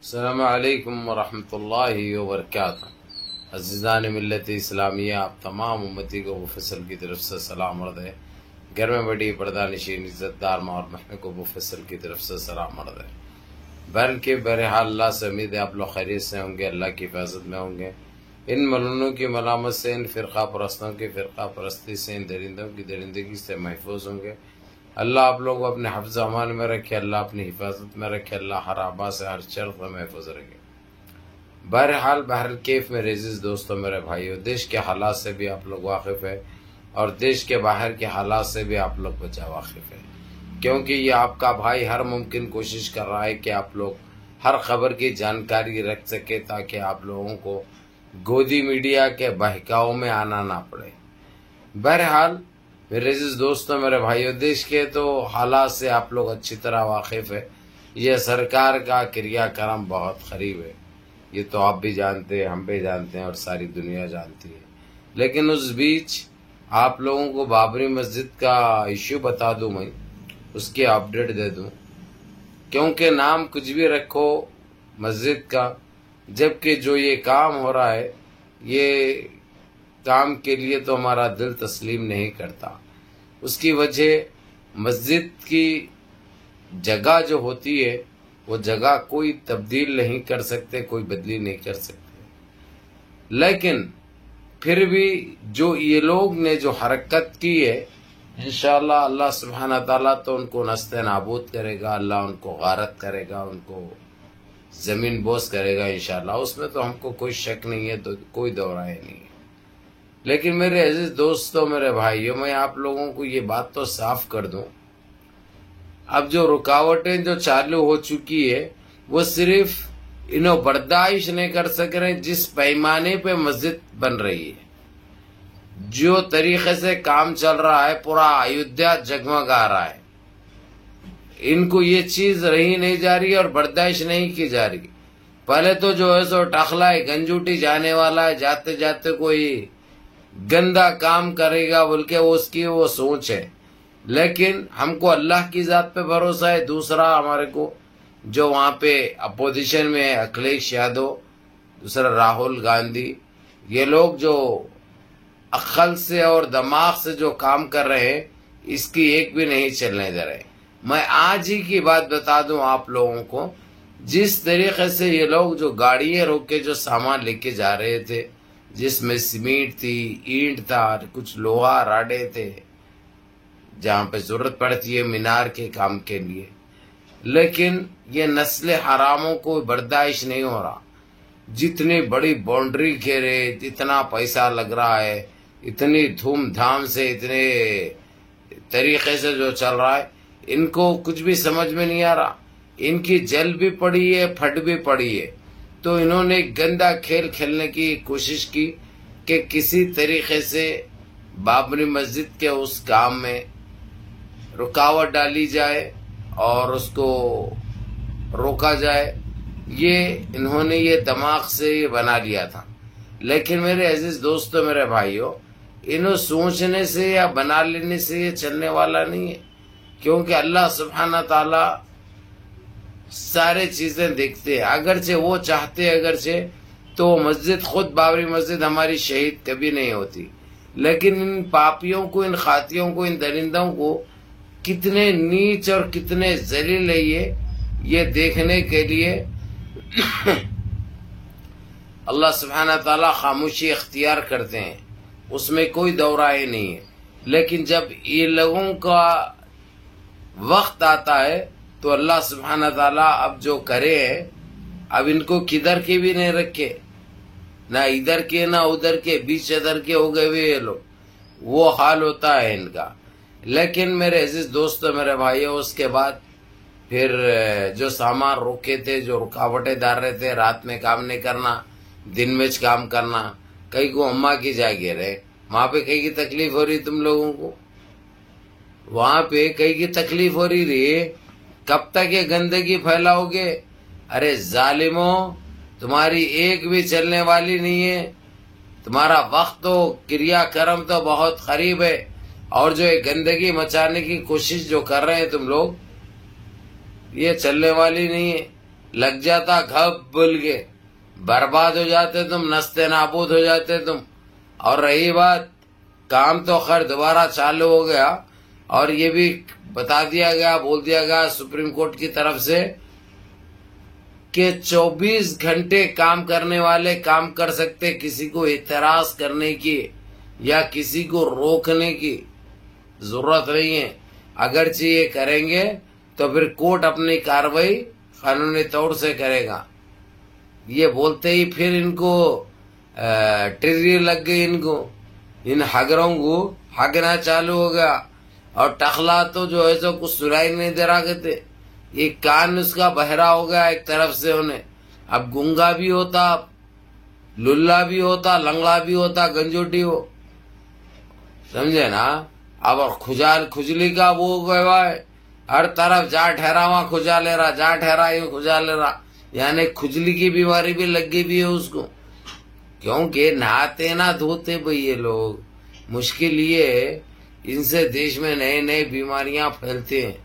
السلام علیکم ورحمۃ اللہ وبرکاتہ۔ عزیزان ملت اسلامیہ، آپ تمام امتی کو ابو فصل کی طرف سے سلام عرض ہے۔ گھر میں بڑی پردہ نشین عزت دار ماں اور بہنوں کو ابو فصل کی طرف سے سلام عرض ہے۔ بہرحال اللہ سے امید ہے آپ لوگ خیریت سے ہوں گے، اللہ کی حفاظت میں ہوں گے۔ ان ملونوں کی ملامت سے، ان فرقہ پرستوں کی فرقہ پرستی سے، ان درندوں کی درندگی سے محفوظ ہوں گے۔ اللہ آپ لوگوں کو اپنے حفظ و امان میں رکھے، اللہ اپنی حفاظت میں رکھے، اللہ ہر آبا سے، ہر شر سے محفوظ رکھے۔ بہرحال بہرکیف میرے عزیز دوستوں، میرے بھائیوں، دیش کے حالات سے بھی آپ لوگ واقف ہیں اور دیش کے باہر کے حالات سے بھی آپ لوگ بچا واقف ہیں، کیونکہ یہ آپ کا بھائی ہر ممکن کوشش کر رہا ہے کہ آپ لوگ ہر خبر کی جانکاری رکھ سکے تاکہ آپ لوگوں کو گودی میڈیا کے بہکاؤ میں آنا نہ پڑے۔ بہرحال میرے عزیز دوستوں، میرے بھائیوں، دیش کے تو حالات سے آپ لوگ اچھی طرح واقف ہے۔ یہ سرکار کا کریا کرم بہت قریب ہے، یہ تو آپ بھی جانتے ہیں، ہم بھی جانتے ہیں اور ساری دنیا جانتی ہے۔ لیکن اس بیچ آپ لوگوں کو بابری مسجد کا ایشو بتا دوں، میں اس کی اپڈیٹ دے دوں، کیونکہ نام کچھ بھی رکھو مسجد کا، جبکہ جو یہ کام ہو رہا ہے، یہ کام کے لیے تو ہمارا دل تسلیم نہیں کرتا۔ اس کی وجہ مسجد کی جگہ جو ہوتی ہے، وہ جگہ کوئی تبدیل نہیں کر سکتے، کوئی بدلی نہیں کر سکتے۔ لیکن پھر بھی جو یہ لوگ نے جو حرکت کی ہے، انشاءاللہ اللہ سبحانہ تعالیٰ تو ان کو نست نابود کرے گا، اللہ ان کو غارت کرے گا، ان کو زمین بوس کرے گا انشاءاللہ، اس میں تو ہم کو کوئی شک نہیں ہے، تو کوئی دو رائے نہیں ہے۔ لیکن میرے عزیز دوستوں، میرے بھائیوں، میں آپ لوگوں کو یہ بات تو صاف کر دوں، اب جو رکاوٹیں جو چالو ہو چکی ہے، وہ صرف انہوں برداشت نہیں کر سک رہے جس پیمانے پہ مسجد بن رہی ہے، جو طریقے سے کام چل رہا ہے، پورا ایودھیا جگمگا رہا ہے۔ ان کو یہ چیز رہی نہیں جا رہی اور برداشت نہیں کی جا رہی۔ پہلے تو جو ہے سو ٹخلا ہے، گنجوٹی جانے والا ہے، جاتے جاتے کوئی گندا کام کرے گا بول کے اس کی وہ سوچ ہے۔ لیکن ہم کو اللہ کی ذات پہ بھروسہ ہے۔ دوسرا ہمارے کو جو وہاں پہ اپوزیشن میں ہے، اکھلیش یادو، دوسرا راہل گاندھی، یہ لوگ جو عقل سے اور دماغ سے جو کام کر رہے ہیں، اس کی ایک بھی نہیں چلنے دے رہے۔ میں آج ہی کی بات بتا دوں آپ لوگوں کو، جس طریقے سے یہ لوگ جو گاڑیاں روک کے جو سامان لے کے جا رہے تھے، جس میں سیمنٹ تھی، اینٹ تھا، کچھ لوہا راڈے تھے، جہاں پہ ضرورت پڑتی ہے مینار کے کام کے لیے، لیکن یہ نسل حراموں کو برداشت نہیں ہو رہا۔ جتنی بڑی باؤنڈری گھیرے، اتنا پیسہ لگ رہا ہے، اتنی دھوم دھام سے، اتنے طریقے سے جو چل رہا ہے، ان کو کچھ بھی سمجھ میں نہیں آ رہا۔ ان کی جل بھی پڑی ہے، پھٹ بھی پڑی ہے، تو انہوں نے گندا کھیل کھیلنے کی کوشش کی کہ کسی طریقے سے بابری مسجد کے اس کام میں رکاوٹ ڈالی جائے اور اس کو روکا جائے۔ یہ انہوں نے یہ دماغ سے یہ بنا لیا تھا۔ لیکن میرے عزیز دوستو، میرے بھائیوں، انہوں سوچنے سے یا بنا لینے سے یہ چلنے والا نہیں ہے، کیونکہ اللہ سبحانہ تعالی سارے چیزیں دیکھتے ہیں۔ اگرچہ وہ چاہتے، اگرچہ تو مسجد خود بابری مسجد ہماری شہید کبھی نہیں ہوتی، لیکن ان پاپیوں کو، ان خاطیوں کو، ان درندوں کو کتنے نیچ اور کتنے ذلیل ہے یہ دیکھنے کے لیے اللہ سبحانہ تعالیٰ خاموشی اختیار کرتے ہیں، اس میں کوئی دو رائے نہیں ہے۔ لیکن جب یہ لوگوں کا وقت آتا ہے تو اللہ سبحانہ تعالیٰ اب جو کرے ہیں، اب ان کو کدھر کے بھی نہیں رکھے، نہ ادھر کے نہ ادھر کے، بیچ ادھر کے ہو گئے ہوئے یہ لوگ، وہ حال ہوتا ہے ان کا۔ لیکن میرے عزیز دوستو، میرے بھائیوں، اس کے بعد پھر جو سامان روکے تھے، جو رکاوٹیں ڈال رہے تھے، رات میں کام نہیں کرنا، دن میں کام کرنا، کئی کو اماں کی جاگیر ہے، وہاں پہ کئی کی تکلیف ہو رہی تم لوگوں کو، وہاں پہ کئی کی تکلیف ہو رہی ہے۔ کب تک یہ گندگی پھیلاؤ گے؟ ارے ظالموں، تمہاری ایک بھی چلنے والی نہیں ہے، تمہارا وقت تو، کریا کرم تو بہت قریب ہے، اور جو یہ گندگی مچانے کی کوشش جو کر رہے ہیں تم لوگ، یہ چلنے والی نہیں ہے۔ لگ جاتا گھب بول کے، برباد ہو جاتے تم، نستے نابود ہو جاتے تم۔ اور رہی بات، کام تو خیر دوبارہ چالو ہو گیا، اور یہ بھی بتا دیا گیا، بول دیا گیا سپریم کورٹ کی طرف سے کہ 24 گھنٹے کام کرنے والے کام کر سکتے، کسی کو اعتراض کرنے کی یا کسی کو روکنے کی ضرورت نہیں ہے۔ اگرچہ یہ کریں گے تو پھر کورٹ اپنی کارروائی قانونی طور سے کرے گا۔ یہ بولتے ہی پھر ان کو ٹری لگ گئی، ان ہگروں کو ہگنا چالو ہو گیا، اور ٹخلا تو جو ہے سو کچھ سرائی نہیں دے رہا کہتے، یہ کان اس کا بہرا ہو گیا ایک طرف سے انہیں۔ اب گنگا بھی ہوتا، للا بھی ہوتا، لنگڑا بھی ہوتا، گنجوٹی ہو، سمجھے نا۔ اب کھجلی کا وہ گوا ہے، ہر طرف جا ٹھہرا وہاں کھجا لے رہا، جا ٹھہرا یہ کھجا لے رہا، یعنی کھجلی کی بیماری بھی لگ گئی بھی ہے اس کو، کیونکہ نہاتے نہ دھوتے بھئی یہ لوگ۔ مشکل یہ ہے، ان سے دیش میں نئے نئے بیماریاں پھیلتے ہیں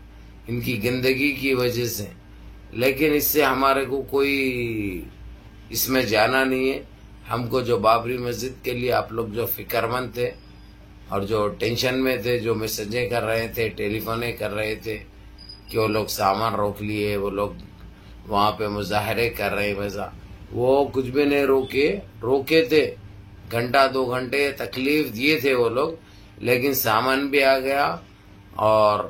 ان کی گندگی کی وجہ سے، لیکن اس سے ہمارے کو کوئی اس میں جانا نہیں ہے۔ ہم کو جو بابری مسجد کے لیے آپ لوگ جو فکر مند تھے اور جو ٹینشن میں تھے، جو میسجیں کر رہے تھے، ٹیلی فونیں کر رہے تھے کہ وہ لوگ سامان روک لیے، وہ لوگ وہاں پہ مظاہرے کر رہے ہیں، ویسا وہ کچھ بھی نہیں روکے تھے، گھنٹہ 2 گھنٹے تکلیف دیے تھے وہ لوگ، لیکن سامان بھی آ گیا۔ اور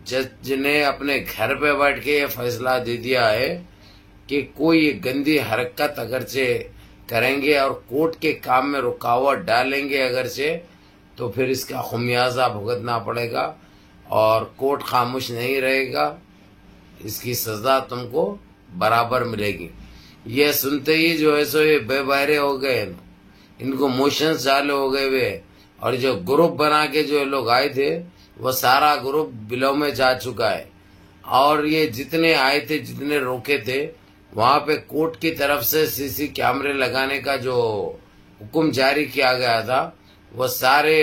جج نے اپنے گھر پہ بیٹھ کے یہ فیصلہ دے دیا ہے کہ کوئی گندی حرکت اگرچہ کریں گے اور کورٹ کے کام میں رکاوٹ ڈالیں گے اگرچہ، تو پھر اس کا خمیازہ بھگتنا پڑے گا، اور کورٹ خاموش نہیں رہے گا، اس کی سزا تم کو برابر ملے گی۔ یہ سنتے ہی جو ہے سو یہ بے بہرے ہو گئے، ان کو موشن چالو ہو گئے ہوئے، اور جو گروپ بنا کے جو لوگ آئے تھے وہ سارا گروپ بلوں میں جا چکا ہے۔ اور یہ جتنے آئے تھے، جتنے روکے تھے، وہاں پہ کورٹ کی طرف سے CC کیمرے لگانے کا جو حکم جاری کیا گیا تھا وہ سارے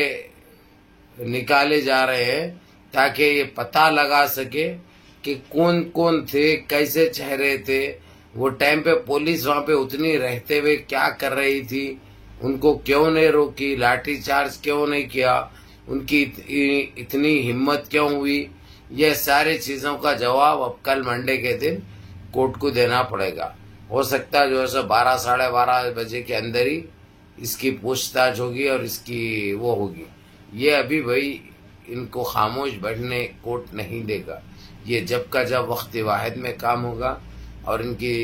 نکالے جا رہے ہیں، تاکہ یہ پتہ لگا سکے کہ کون کون تھے، کیسے چہرے تھے، وہ ٹائم پہ پولیس وہاں پہ اتنی رہتے ہوئے کیا کر رہی تھی، ان کو کیوں نہیں روکی، لاٹھی چارج کیوں نہیں کیا، ان کی اتنی ہمت کیوں ہوئی۔ یہ ساری چیزوں کا جواب اب کل منڈے کے دن کورٹ کو دینا پڑے گا۔ ہو سکتا ہے جو ہے سو 12 ساڑھے 12 بجے کے اندر ہی اس کی پوچھ تاچھ ہوگی اور اس کی وہ ہوگی۔ یہ ابھی بھائی ان کو خاموش بیٹھنے کورٹ نہیں دے گا، یہ جب کا جب وقت واحد میں کام ہوگا اور ان کی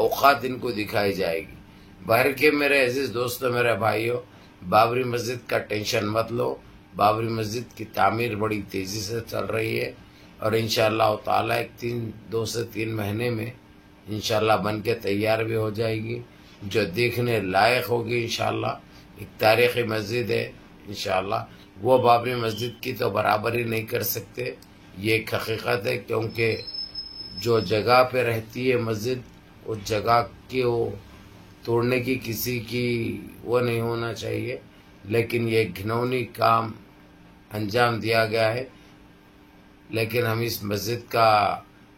اوقات ان کو دکھائی جائے گی۔ بہر کے میرے عزیز دوستو، میرے بھائیوں، بابری مسجد کا ٹینشن مت لو، بابری مسجد کی تعمیر بڑی تیزی سے چل رہی ہے، اور انشاءاللہ تعالی 2 سے 3 مہینے میں انشاءاللہ بن کے تیار بھی ہو جائے گی، جو دیکھنے لائق ہوگی انشاءاللہ۔ ایک تاریخی مسجد ہے انشاءاللہ، وہ بابری مسجد کی تو برابری نہیں کر سکتے، یہ ایک حقیقت ہے، کیونکہ جو جگہ پہ رہتی ہے مسجد، اس جگہ کی وہ توڑنے کی کسی کی وہ نہیں ہونا چاہیے، لیکن یہ گھنونی کام انجام دیا گیا ہے۔ لیکن ہم اس مسجد کا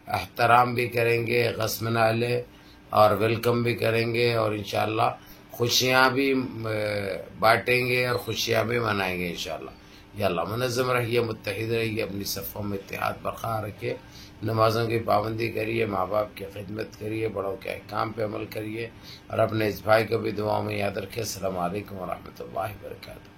احترام بھی کریں گے، غصب نالے اور ویلکم بھی کریں گے، اور انشاءاللہ خوشیاں بھی بانٹیں گے اور خوشیاں بھی منائیں گے انشاءاللہ۔ یا اللہ منظم رہیے، متحد رہیے، اپنی صفوں میں اتحاد برقرار رکھیے، نمازوں کی پابندی کریے، ماں باپ کی خدمت کریے، بڑوں کے احکام پہ عمل کریے، اور اپنے اس بھائی کو بھی دعاؤں میں یاد رکھیے۔ السلام علیکم ورحمۃ اللہ وبرکاتہ۔